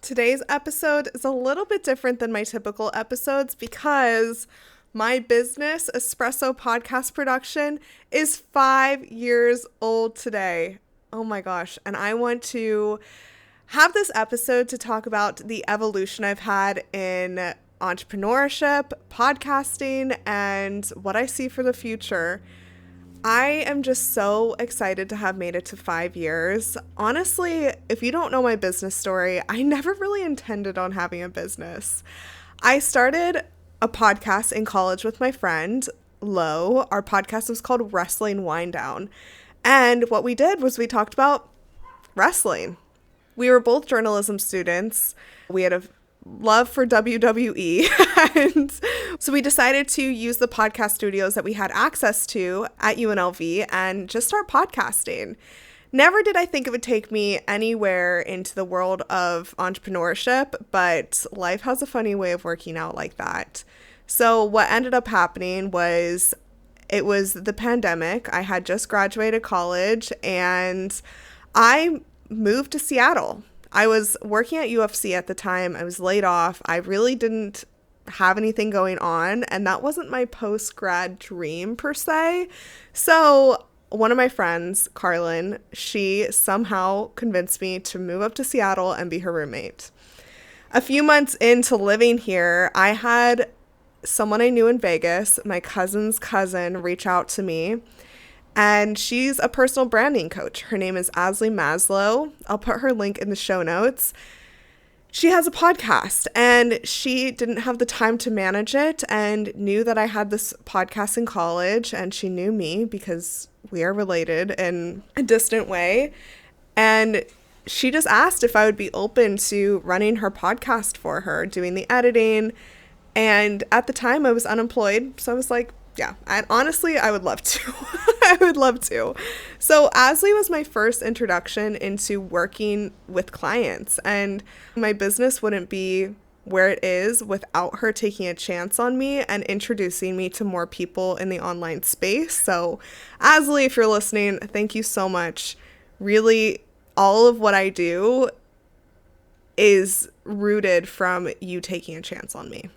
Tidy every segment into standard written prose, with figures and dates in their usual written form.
Today's episode is a little bit different than my typical episodes because my business, Espresso Podcast Production, is 5 years old today. Oh my gosh. And I want to have this episode to talk about the evolution I've had in entrepreneurship, podcasting, and what I see for the future. I am just so excited to have made it to 5 years. Honestly, if you don't know my business story, I never really intended on having a business. I started a podcast in college with my friend, Lo. Our podcast was called Wrestling Winedown. And what we did was we talked about wrestling. We were both journalism students. We had a love for WWE. And so we decided to use the podcast studios that we had access to at UNLV and just start podcasting. Never did I think it would take me anywhere into the world of entrepreneurship, but life has a funny way of working out like that. So what ended up happening was it was the pandemic. I had just graduated college and I moved to Seattle. I was working at UFC at the time. I was laid off. I really didn't have anything going on, and that wasn't my post-grad dream per se. So one of my friends, Carlin, she somehow convinced me to move up to Seattle and be her roommate. A few months into living here, I had someone I knew in Vegas, my cousin's cousin, reach out to me. And she's a personal branding coach. Her name is Ashley Maslow. I'll put her link in the show notes. She has a podcast and she didn't have the time to manage it and knew that I had this podcast in college, and she knew me because we are related in a distant way. And she just asked if I would be open to running her podcast for her, doing the editing. And at the time I was unemployed. So I was like, yeah, and honestly, I would love to. I would love to. So Ashley was my first introduction into working with clients, and my business wouldn't be where it is without her taking a chance on me and introducing me to more people in the online space. So Ashley, if you're listening, thank you so much. Really, all of what I do is rooted from you taking a chance on me.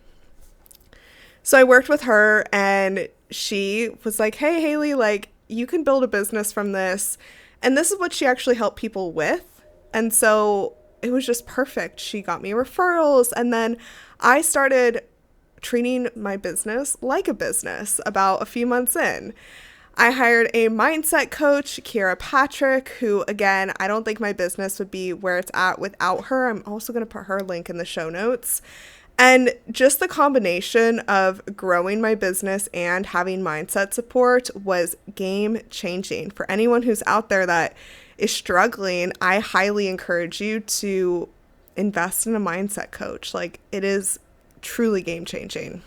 So I worked with her and she was like, hey, Haley, like, you can build a business from this. And this is what she actually helped people with. And so it was just perfect. She got me referrals. And then I started treating my business like a business about a few months in. I hired a mindset coach, Kiera Patrick, who, again, I don't think my business would be where it's at without her. I'm also going to put her link in the show notes. And just the combination of growing my business and having mindset support was game changing. For anyone who's out there that is struggling, I highly encourage you to invest in a mindset coach. Like, it is truly game changing.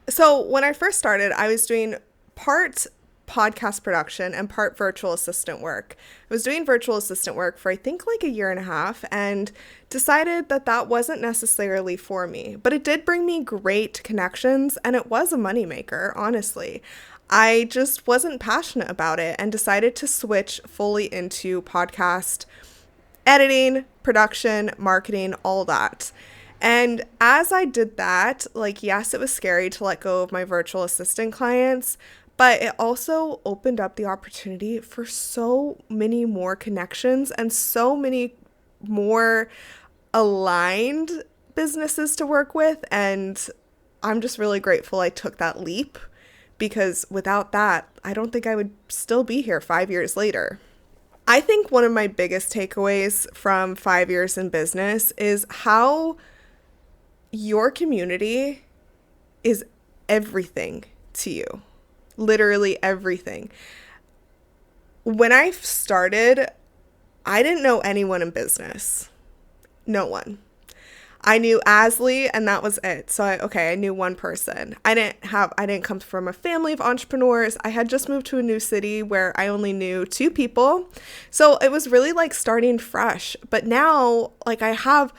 So when I first started, I was doing part podcast production and part virtual assistant work. I was doing virtual assistant work for I think like a year and a half and decided that that wasn't necessarily for me, but it did bring me great connections and it was a moneymaker, honestly. I just wasn't passionate about it and decided to switch fully into podcast editing, production, marketing, all that. And as I did that, like, yes, it was scary to let go of my virtual assistant clients, but it also opened up the opportunity for so many more connections and so many more aligned businesses to work with. And I'm just really grateful I took that leap, because without that, I don't think I would still be here 5 years later. I think one of my biggest takeaways from 5 years in business is how your community is everything to you. Literally everything. When I started, I didn't know anyone in business. No one. I knew Ashley and that was it. So I knew one person. I didn't come from a family of entrepreneurs. I had just moved to a new city where I only knew 2 people. So it was really like starting fresh. But now, like, I have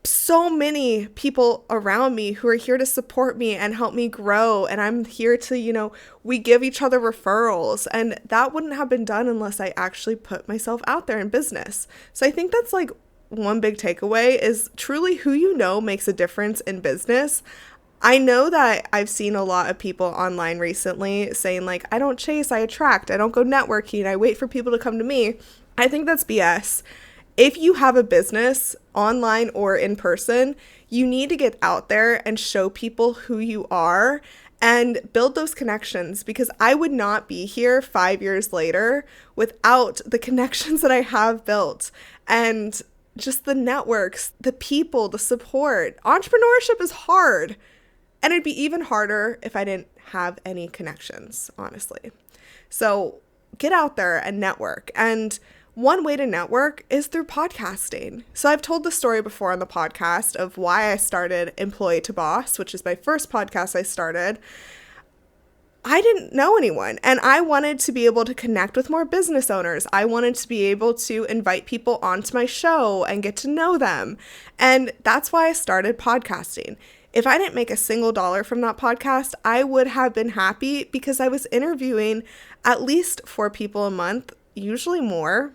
so many people around me who are here to support me and help me grow. And I'm here to, we give each other referrals. And that wouldn't have been done unless I actually put myself out there in business. So I think that's like one big takeaway is truly who you know makes a difference in business. I know that I've seen a lot of people online recently saying like, I don't chase, I attract, I don't go networking, I wait for people to come to me. I think that's BS. If you have a business online or in person, you need to get out there and show people who you are and build those connections, because I would not be here 5 years later without the connections that I have built and just the networks, the people, the support. Entrepreneurship is hard, and it'd be even harder if I didn't have any connections, honestly. So get out there and network. And one way to network is through podcasting. So I've told the story before on the podcast of why I started Employee to Boss, which is my first podcast I started. I didn't know anyone, and I wanted to be able to connect with more business owners. I wanted to be able to invite people onto my show and get to know them. And that's why I started podcasting. If I didn't make a single dollar from that podcast, I would have been happy, because I was interviewing at least 4 people a month, usually more.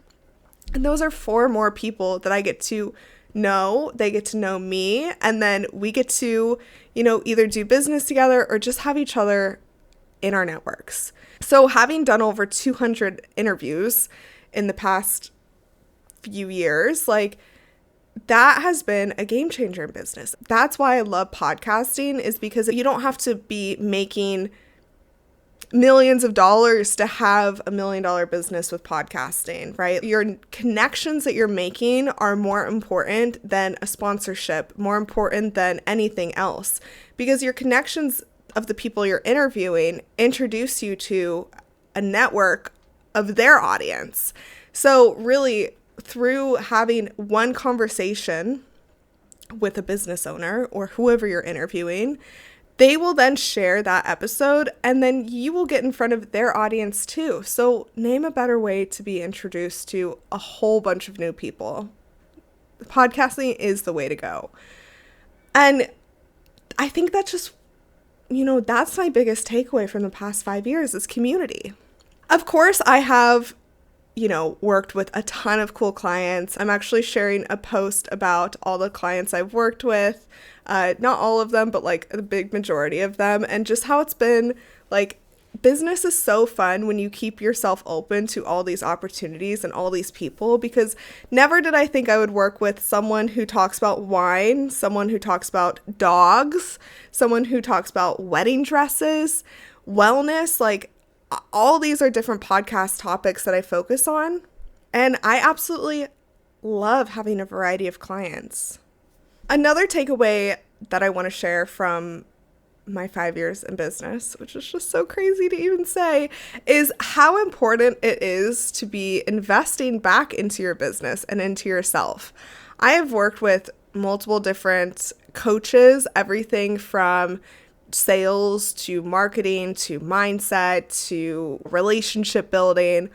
And those are 4 more people that I get to know. They get to know me, and then we get to, either do business together or just have each other in our networks. So having done over 200 interviews in the past few years, that has been a game changer in business. That's why I love podcasting, is because you don't have to be making millions of dollars to have $1 million business with podcasting, right? Your connections that you're making are more important than a sponsorship, more important than anything else, because your connections of the people you're interviewing introduce you to a network of their audience. So really, through having one conversation with a business owner or whoever you're interviewing, they will then share that episode, and then you will get in front of their audience too. So name a better way to be introduced to a whole bunch of new people. Podcasting is the way to go. And I think that's just, that's my biggest takeaway from the past 5 years is community. Of course, I have worked with a ton of cool clients. I'm actually sharing a post about all the clients I've worked with. Not all of them, but the big majority of them, and just how it's been. Business is so fun when you keep yourself open to all these opportunities and all these people, because never did I think I would work with someone who talks about wine, someone who talks about dogs, someone who talks about wedding dresses, wellness. All these are different podcast topics that I focus on, and I absolutely love having a variety of clients. Another takeaway that I want to share from my 5 years in business, which is just so crazy to even say, is how important it is to be investing back into your business and into yourself. I have worked with multiple different coaches, everything from sales to marketing to mindset to relationship building.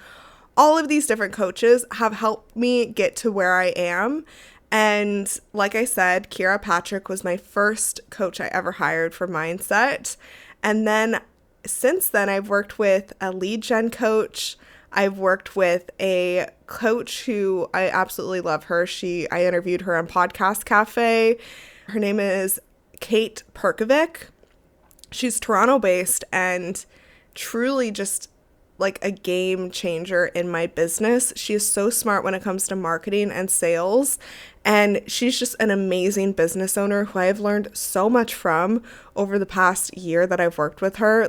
All of these different coaches have helped me get to where I am. And like I said, Kira Patrick was my first coach I ever hired for mindset. And then since then, I've worked with a lead gen coach. I've worked with a coach who I absolutely love her. I interviewed her on Podcast Cafe. Her name is Kate Perkovic. She's Toronto-based and truly just a game changer in my business. She is so smart when it comes to marketing and sales, and she's just an amazing business owner who I have learned so much from over the past year that I've worked with her,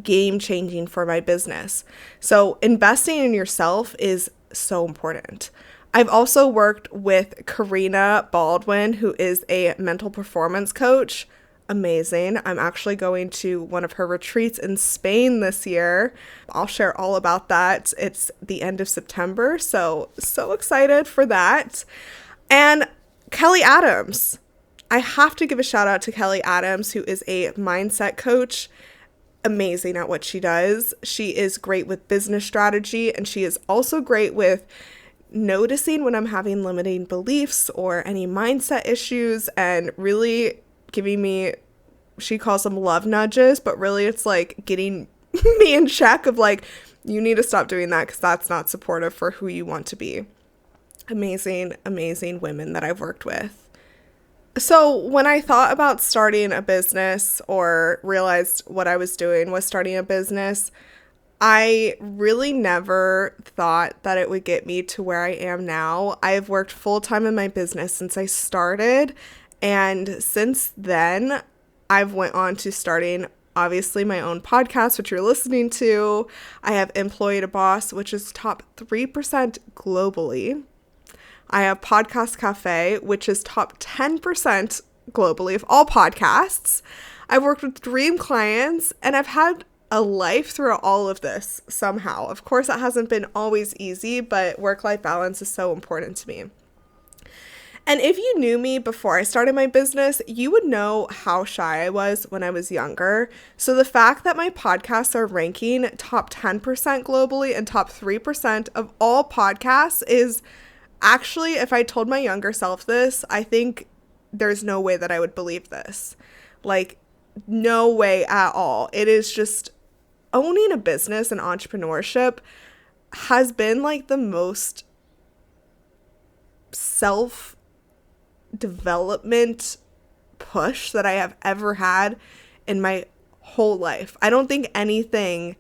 game changing for my business. So investing in yourself is so important. I've also worked with Karina Baldwin, who is a mental performance coach. Amazing. I'm actually going to one of her retreats in Spain this year. I'll share all about that. It's the end of September, so excited for that. And Kelly Adams. I have to give a shout out to Kelly Adams, who is a mindset coach. Amazing at what she does. She is great with business strategy, and she is also great with noticing when I'm having limiting beliefs or any mindset issues, and really giving me, she calls them love nudges, but really it's getting me in check of you need to stop doing that because that's not supportive for who you want to be. amazing, amazing women that I've worked with. So when I thought about starting a business or realized what I was doing was starting a business, I really never thought that it would get me to where I am now. I have worked full-time in my business since I started, and since then, I've went on to starting obviously my own podcast, which you're listening to. I have Employee to Boss, which is top 3% globally. I have Podcast Cafe, which is top 10% globally of all podcasts. I've worked with dream clients, and I've had a life through all of this somehow. Of course, that hasn't been always easy, but work-life balance is so important to me. And if you knew me before I started my business, you would know how shy I was when I was younger. So the fact that my podcasts are ranking top 10% globally and top 3% of all podcasts is actually, if I told my younger self this, I think there's no way that I would believe this. Like, no way at all. It is just owning a business and entrepreneurship has been like the most self-development push that I have ever had in my whole life. I don't think anything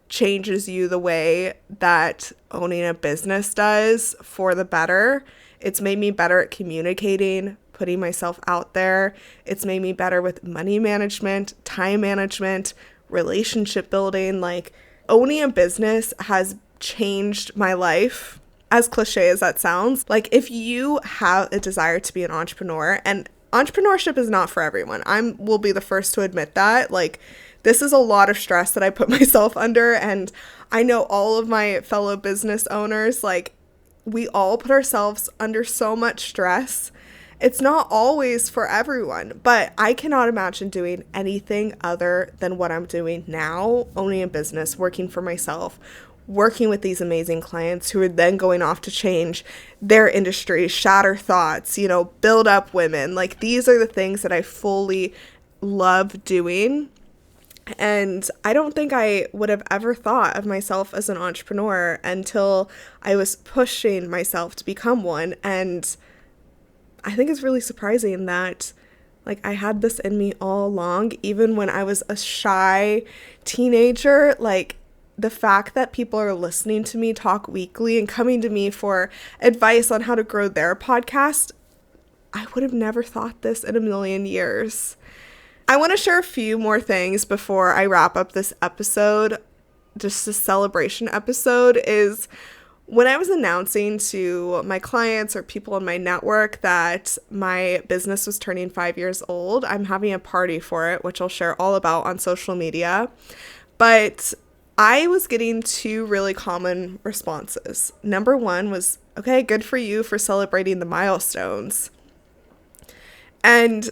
changes you the way that owning a business does for the better. It's made me better at communicating, putting myself out there. It's made me better with money management, time management, relationship building. Like, owning a business has changed my life, as cliche as that sounds. Like, if you have a desire to be an entrepreneur, and entrepreneurship is not for everyone, will be the first to admit that. Like, this is a lot of stress that I put myself under, and I know all of my fellow business owners, like, we all put ourselves under so much stress. It's not always for everyone, but I cannot imagine doing anything other than what I'm doing now, owning a business, working for myself, working with these amazing clients who are then going off to change their industry, shatter thoughts, build up women. Like, these are the things that I fully love doing. And I don't think I would have ever thought of myself as an entrepreneur until I was pushing myself to become one. And I think it's really surprising that, like, I had this in me all along, even when I was a shy teenager. Like, the fact that people are listening to me talk weekly and coming to me for advice on how to grow their podcast, I would have never thought this in a million years. I want to share a few more things before I wrap up this episode. Just a celebration episode is when I was announcing to my clients or people in my network that my business was turning 5 years old. I'm having a party for it, which I'll share all about on social media. But I was getting two really common responses. Number one was, okay, good for you for celebrating the milestones. And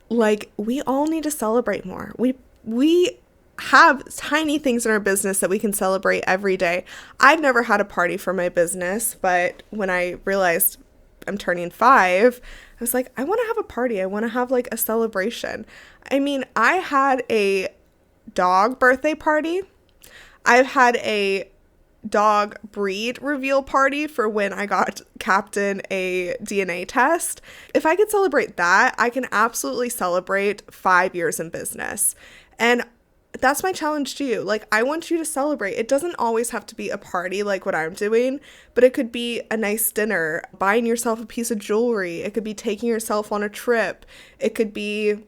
like, we all need to celebrate more. We have tiny things in our business that we can celebrate every day. I've never had a party for my business, but when I realized I'm turning 5, I was like, I want to have a party. I want to have like a celebration. I mean, I had a dog birthday party. I've had a dog breed reveal party for when I got Captain a DNA test. If I could celebrate that, I can absolutely celebrate 5 years in business. And that's my challenge to you. Like, I want you to celebrate. It doesn't always have to be a party like what I'm doing, but it could be a nice dinner, buying yourself a piece of jewelry. It could be taking yourself on a trip. It could be,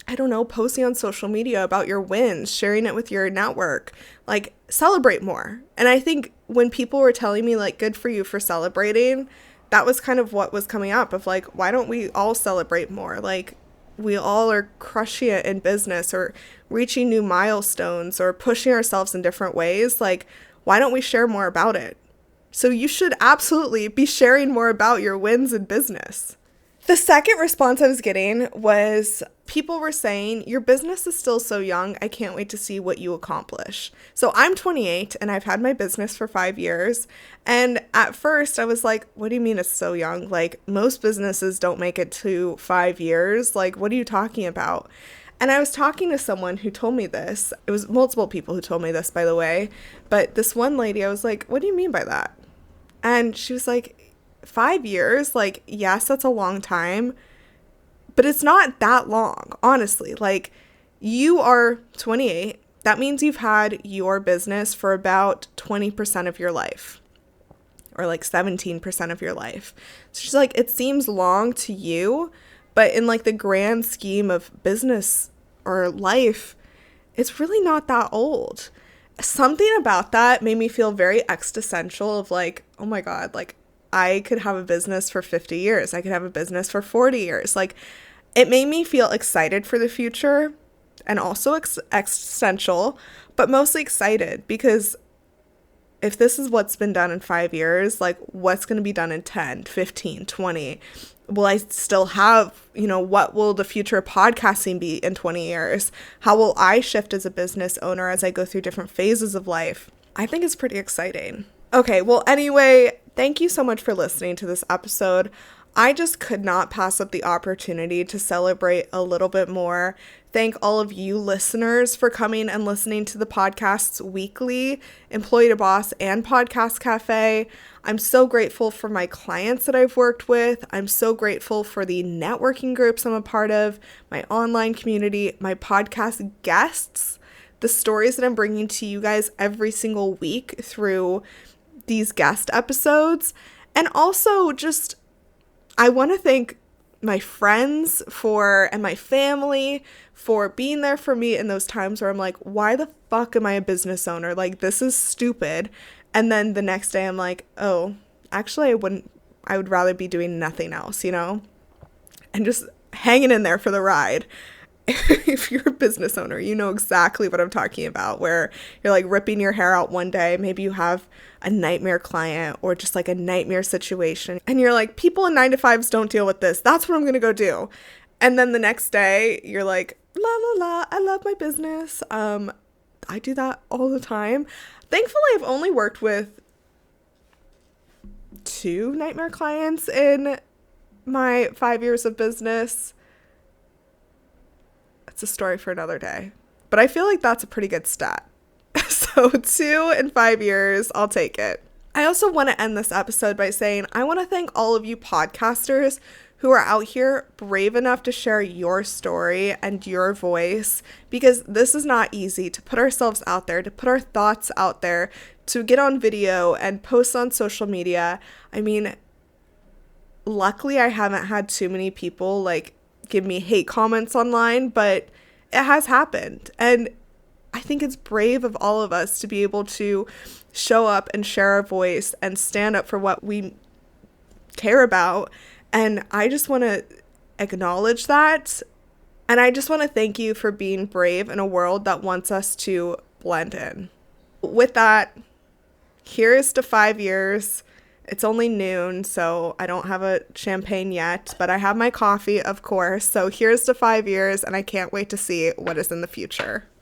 I don't know, posting on social media about your wins, sharing it with your network. Like, celebrate more. And I think when people were telling me, like, good for you for celebrating, that was kind of what was coming up of like, why don't we all celebrate more? Like, we all are crushing it in business or reaching new milestones or pushing ourselves in different ways. Like, why don't we share more about it? So you should absolutely be sharing more about your wins in business. The second response I was getting was people were saying, your business is still so young. I can't wait to see what you accomplish. So I'm 28 and I've had my business for 5 years. And at first I was like, what do you mean it's so young? Like, most businesses don't make it to 5 years. Like, what are you talking about? And I was talking to someone who told me this. It was multiple people who told me this, by the way. But this one lady, I was like, what do you mean by that? And she was like, 5 years? Like, yes, that's a long time, but it's not that long, honestly. Like, you are 28. That means you've had your business for about 20% of your life, or like 17% of your life. So she's like, it seems long to you, but in like the grand scheme of business or life, it's really not that old. Something about that made me feel very existential of like, oh my God, like I could have a business for 50 years. I could have a business for 40 years. Like, it made me feel excited for the future and also existential, but mostly excited because if this is what's been done in 5 years, like what's going to be done in 10, 15, 20? Will I still have, what will the future of podcasting be in 20 years? How will I shift as a business owner as I go through different phases of life? I think it's pretty exciting. Okay, well, anyway, thank you so much for listening to this episode. I just could not pass up the opportunity to celebrate a little bit more. Thank all of you listeners for coming and listening to the podcasts weekly, Employee to Boss and Podcast Cafe. I'm so grateful for my clients that I've worked with. I'm so grateful for the networking groups I'm a part of, my online community, my podcast guests, the stories that I'm bringing to you guys every single week through these guest episodes. And also just, I want to thank my friends and my family for being there for me in those times where I'm like, why the fuck am I a business owner? Like, this is stupid. And then the next day I'm like, oh, actually I would rather be doing nothing else, and just hanging in there for the ride. If you're a business owner, you know exactly what I'm talking about, where you're like ripping your hair out one day. Maybe you have a nightmare client or just like a nightmare situation. And you're like, people in 9-to-5s don't deal with this. That's what I'm going to go do. And then the next day you're like, la, la, la, I love my business. I do that all the time. Thankfully, I've only worked with 2 nightmare clients in my 5 years of business. It's a story for another day, but I feel like that's a pretty good stat. So 2 in 5 years, I'll take it. I also want to end this episode by saying I want to thank all of you podcasters who are out here brave enough to share your story and your voice, because this is not easy to put ourselves out there, to put our thoughts out there, to get on video and post on social media. I mean, luckily I haven't had too many people like give me hate comments online, but it has happened. And I think it's brave of all of us to be able to show up and share our voice and stand up for what we care about. And I just want to acknowledge that. And I just want to thank you for being brave in a world that wants us to blend in. With that, here's to 5 years. It's only noon, so I don't have a champagne yet, but I have my coffee, of course. So here's to 5 years, and I can't wait to see what is in the future.